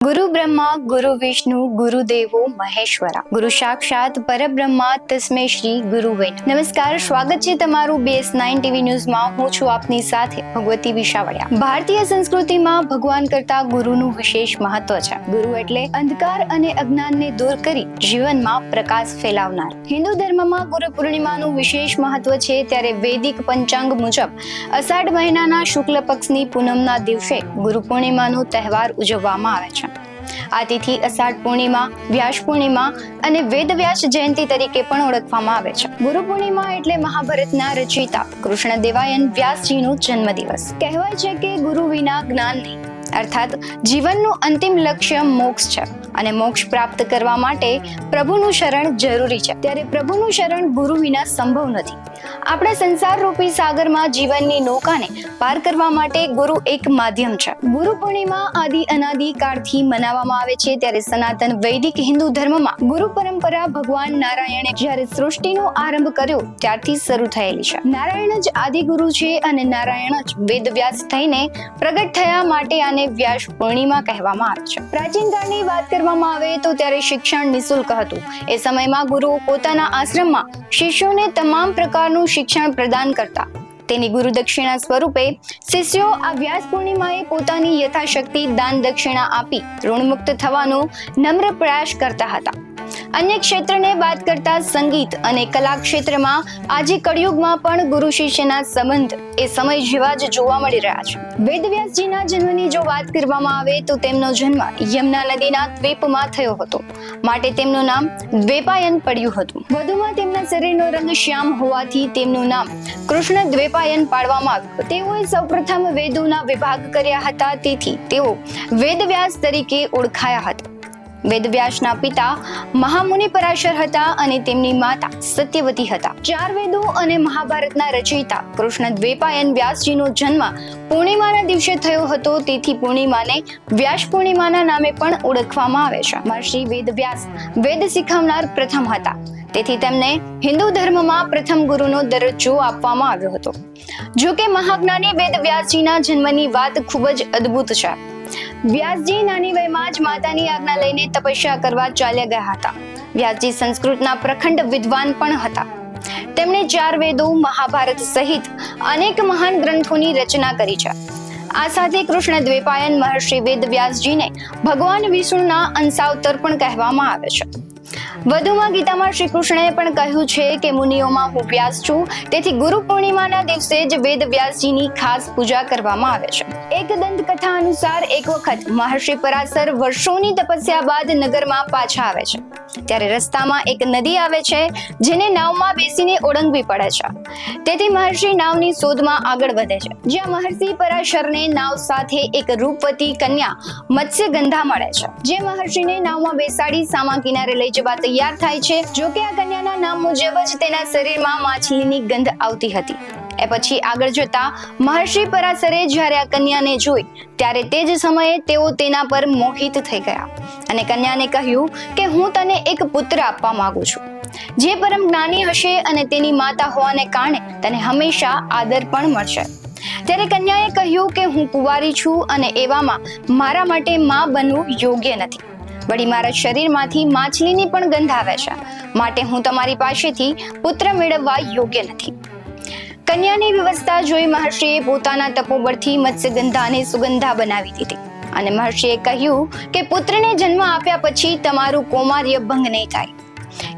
ગુરુ બ્રહ્મા ગુરુ વિષ્ણુ ગુરુ દેવો મહેશ્વરા ગુરુ સાક્ષાત પરબ્રહ્મા તસ્મે શ્રી ગુરુવે નમસ્કાર. સ્વાગત છે તમારું BS9 TV ન્યૂઝમાં. હું છું આપની સાથે ભગવતી વિશાવડિયા. ભારતીય સંસ્કૃતિમાં ભગવાન કરતા ગુરુનું વિશેષ મહત્વ છે. ગુરુ એટલે અંધકાર અને અજ્ઞાનને દૂર કરી જીવનમાં પ્રકાશ ફેલાવનાર. હિન્દુ ધર્મમાં ગુરુ પૂર્ણિમાનું વિશેષ મહત્વ છે. ત્યારે વૈદિક પંચાંગ મુજબ અષાઢ મહિનાના શુક્લ પક્ષની પૂનમના દિવસે ગુરુ પૂર્ણિમાનો તહેવાર ઉજવવામાં આવે છે. આ તિથિ અષાઢ પૂર્ણિમા, વ્યાસ પૂર્ણિમા અને વેદવ્યાસ જયંતિ તરીકે પણ ઓળખવામાં આવે છે. ગુરુ પૂર્ણિમા એટલે મહાભારતના રચયિતા કૃષ્ણદેવરાયન વ્યાસજીનો જન્મદિવસ. કહેવાય છે કે ગુરુ વિના જ્ઞાન નહીં, અર્થાત જીવનનું અંતિમ લક્ષ્ય મોક્ષ છે અને મોક્ષ પ્રાપ્ત કરવા માટે પ્રભુનું શરણ જરૂરી છે. ત્યારે પ્રભુનું શરણ ગુરુ વિના સંભવ નથી. આપણા સંસાર રૂપી સાગરમાં જીવનની નૌકાને પાર કરવા માટે ગુરુ એક માધ્યમ છે. ગુરુ પૂર્ણિમા આદિ અનાદિ કાળથી મનાવવામાં આવે છે. ત્યારે સનાતન વૈદિક હિન્દુ ધર્મમાં ગુરુ પરંપરા ભગવાન નારાયણે જ્યારે સૃષ્ટિનો આરંભ કર્યો ત્યારથી શરૂ થયેલી છે. નારાયણ જ આદિ ગુરુ છે અને નારાયણ જ વેદવ્યાસ થઈને પ્રગટ થયા માટે આને વ્યાસ પૂર્ણિમા કહેવામાં આવે છે. પ્રાચીન કાળની વાત કરવામાં આવે તો ત્યારે શિક્ષણ નિઃશુલ્ક હતું. એ સમયમાં ગુરુઓ પોતાના આશ્રમમાં શિષ્યોને તમામ પ્રકારનું શિક્ષણ પ્રદાન કરતા. તેની ગુરુ દક્ષિણા સ્વરૂપે શિષ્યો આ વ્યાસ પૂર્ણિમાએ પોતાની યથાશક્તિ દાન દક્ષિણા આપી ઋણમુક્ત થવાનો નમ્ર પ્રયાસ કરતા હતા. અન્ય ક્ષેત્રને બાદ કરતા સંગીત અને કલા ક્ષેત્રમાં આજે કળિયુગમાં પણ ગુરુ શિષ્યના સંબંધ એ સમય જેવા જ જોવા મળી રહ્યા છે. વેદવ્યાસજીના જન્મની જો વાત કરવામાં આવે તો તેમનો જન્મ યમુના નદીના દ્વીપમાં થયો હતો, માટે તેમનું નામ દ્વૈપાયન પડ્યું હતું. વધુમાં તેમના શરીરનો રંગ શ્યામ હોવાથી તેમનું નામ કૃષ્ણ દ્વૈપાયન પાડવામાં આવ્યું. તેઓએ સૌપ્રથમ વેદોના વિભાગ કર્યા હતા, તેથી તેઓ વેદવ્યાસ તરીકે ઓળખાયા હતા. વેદવ્યાસના પિતા મહામુનિ પરાશર હતા અને તેમની માતા સત્યવતી હતા. 4 વેદો અને મહાભારતના રચયિતા કૃષ્ણ દ્વૈપાયન વ્યાસજીનો જન્મ પૂર્ણિમાના દિવસે થયો હતો, તેથી પૂર્ણિમાને વ્યાસ પૂર્ણિમાના નામે પણ ઓળખવામાં આવે છે. મહર્ષિ વેદવ્યાસ વેદ શીખવનાર પ્રથમ હતા, તેથી તેમને હિન્દુ ધર્મમાં પ્રથમ ગુરુનો દરજ્જો આપવામાં આવ્યો હતો. જો કે મહાજ્ઞાની વેદવ્યાસજીના જન્મની વાત ખૂબ જ અદ્ભુત છે. વ્યાસજી નાની વયમાં જ માતાની આજ્ઞા લઈને તપસ્યા કરવા ચાલ્યા ગયા હતા. વ્યાસજી સંસ્કૃતના પ્રખંડ વિદ્વાન પણ હતા. તેમણે 4 વેદો, મહાભારત સહિત અનેક મહાન ગ્રંથોની રચના કરી છે. આ સાથે કૃષ્ણ દ્વૈપાયન મહર્ષિ વેદવ્યાસજીને ભગવાન વિષ્ણુના અંશાવતાર પણ કહેવામાં આવે છે. વધુમાં ગીતામાં શ્રી કૃષ્ણએ પણ કહ્યું છે કે મુનિઓમાં હું વ્યાસ છું, તેથી ગુરુ પૂર્ણિમાના દિવસે જ વેદવ્યાસજીની ખાસ પૂજા કરવામાં આવે છે. એક દંત કથા અનુસાર એક વખત મહર્ષિ પરાશર વર્ષોની તપસ્યા બાદ નગરમાં પાછા આવે છે. ત્યારે રસ્તામાં એક નદી આવે છે, જેને નાવમાં બેસીને ઓળંગવી પડે છે. તેથી મહર્ષિ નાવની શોધમાં આગળ વધે છે, જ્યાં મહર્ષિ પરાશરને નાવ સાથે એક રૂપવતી કન્યા મત્સ્યગંધા મળે છે, જે મહર્ષિને નાવમાં બેસાડી સામા કિનારે લઈ જવા તૈયાર થાય છે. જો કે આ કન્યાના નામ મુજબ જ તેના શરીરમાં માછલીની ગંધ આવતી હતી. એ પછી આગળ જતા મહર્ષિ પરાશરે જ્યારે આ કન્યાને જોઈ ત્યારે તે જ સમયે તેઓ તેના પર મોહિત થઈ ગયા અને કન્યાને કહ્યું કે હું તને એક પુત્ર આપવા માંગુ છું, જે પરમ જ્ઞાની હશે અને તેની માતા હોવાને કારણે તને હંમેશા આદર પણ મળશે. ત્યારે કન્યાએ કહ્યું કે હું કુંવારી છું અને એવામાં મારા માટે માં બનવું યોગ્ય નથી. વળી મારા શરીરમાંથી માછલીની પણ ગંધ આવે છે, માટે હું તમારી પાસેથી પુત્ર મેળવવા યોગ્ય નથી. કન્યાની વ્યવસ્થા જોઈ મહર્ષિએ પોતાના તપોબળથી મત્સ્યગંધાને સુગંધા બનાવી દીધી અને મહર્ષિએ કહ્યું કે પુત્રને જન્મ આપ્યા પછી તમારું કૌમાર્ય ભંગ નહીં થાય.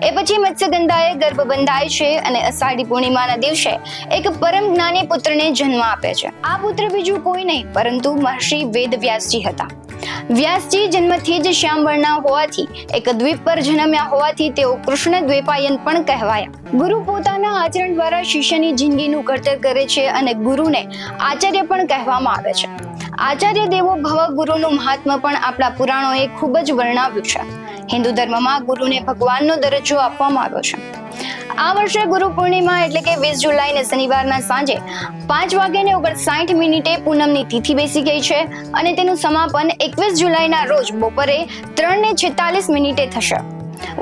એ પછી મત્સ્યગંધાએ ગર્ભ બંધાય છે અને અષાઢી પૂર્ણિમાના દિવસે એક પરમ જ્ઞાની પુત્રને જન્મ આપે છે. આ પુત્ર બીજું કોઈ નહીં પરંતુ મહર્ષિ વેદવ્યાસજી હતા. વ્યાસજી જન્મથી જ શ્યામ વર્ણના હોવાથી એક દ્વીપ પર જન્મ્યા હોવાથી તેઓ કૃષ્ણ દ્વૈપાયન પણ કહેવાયા. ગુરુ પોતાના આચરણ દ્વારા શિષ્યની જિંદગીનું ઘડતર કરે છે અને ગુરુને આચાર્ય પણ કહેવામાં આવે છે. આચાર્ય દેવો ભવ ગુરુનું મહાત્મ્ય પણ આપણા પુરાણોએ ખૂબ જ વર્ણવ્યું છે. હિન્દુ ધર્મમાં ગુરુને ભગવાનનો દરજ્જો આપવામાં આવ્યો છે. આ વર્ષે ગુરુ પૂર્ણિમા એટલે કે 20 જુલાઈને શનિવારના સાંજે 5:59 પૂનમની તિથિ બેસી ગઈ છે અને તેનું સમાપન 21 જુલાઈના રોજ બપોરે 3:46 થશે.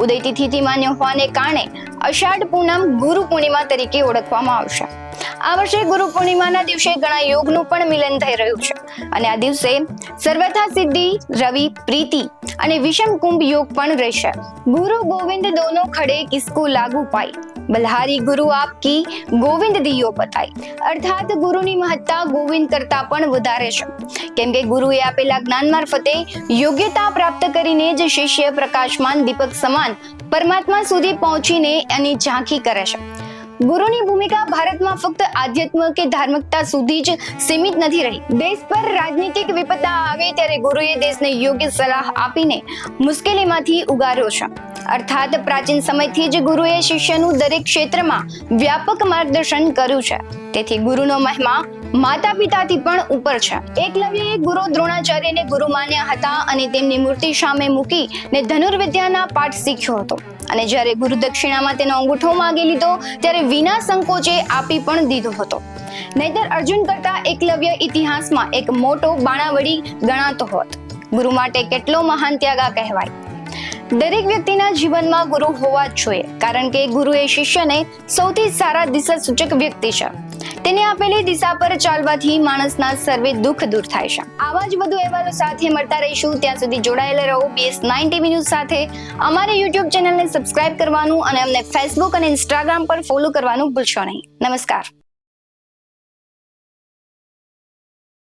ઉદય તિથિથી માન્ય હોવાને કારણે અષાઢ પૂનમ ગુરુ પૂર્ણિમા તરીકે ઓળખવામાં આવશે. આ વર્ષે ગુરુ પૂર્ણિમાના દિવસે ઘણા યોગનું પણ મિલન થઈ રહ્યું છે અને આ દિવસે સર્વથા સિદ્ધિ, રવિ, પ્રીતિ અને વિષમ કુંભ યોગ પણ રહેશે. ગુરુ ગોવિંદ દોનો ખડે કિસકો લાગુ પાઈ, બલહારી ગુરુ આપકી ગોવિંદ દિયો બતાઈ. અર્થાત ગુરુની મહત્તા ગોવિંદ કરતા પણ વધારે છે, કેમ કે ગુરુએ આપેલા જ્ઞાન મારફતે યોગ્યતા પ્રાપ્ત કરીને જ શિષ્ય પ્રકાશમાન દીપક સમાન પરમાત્મા સુધી પહોંચીને એની ઝાંખી કરે છે. ગુરુની ભૂમિકા ભારતમાં ફક્ત આધ્યાત્મ કે ધાર્મિકતા સુધી જ સીમિત નથી રહી. દેશ પર રાજનીતિક વિપદા આવે ત્યારે ગુરુએ દેશને યોગ્ય સલાહ આપીને મુશ્કેલીમાંથી ઉગાર્યો છે. અર્થાત પ્રાચીન સમયથી જ ગુરુએ શિષ્યનું દરેક ક્ષેત્રમાં વ્યાપક માર્ગદર્શન કર્યું છે. તેથી ગુરુનો મહિમા માતા પિતાથી પણ ઉપર છે. એકલવ્યએ ગુરુ દ્રોણાચાર્યને ગુરુ માન્યા હતા અને તેમની મૂર્તિ સામે મૂકીને ધનુર્વિદ્યાના પાઠ શીખ્યો હતો. અને જ્યારે ગુરુ દક્ષિણામાં તેનો અંગૂઠો માંગી લીધો ત્યારે વિના સંકોચે આપી પણ દીધો હતો. નહીતર અર્જુન કરતા એકલવ્ય ઇતિહાસમાં એક મોટો બાણાવડી ગણાતો હોત. ગુરુ માટે કેટલો મહાન ત્યાગા કહેવાય. દરેક વ્યક્તિના જીવનમાં ગુરુ હોવા જ જોઈએ, કારણ કે ગુરુ એ શિષ્યને સૌથી સારા દિશા સૂચક વ્યક્તિ છે. તેને આપેલી દિશા પર ચાલવાથી માણસના સર્વે દુઃખ દૂર થાય છે. આવા જ વધુ અહેવાલો સાથે મળતા રહીશું. ત્યાં સુધી જોડાયેલા રહો BS9 TV ન્યૂઝ સાથે. અમારી YouTube ચેનલને સબસ્ક્રાઇબ કરવાનું અને અમને Facebook અને Instagram પર ફોલો કરવાનું ભૂલશો નહીં. નમસ્કાર.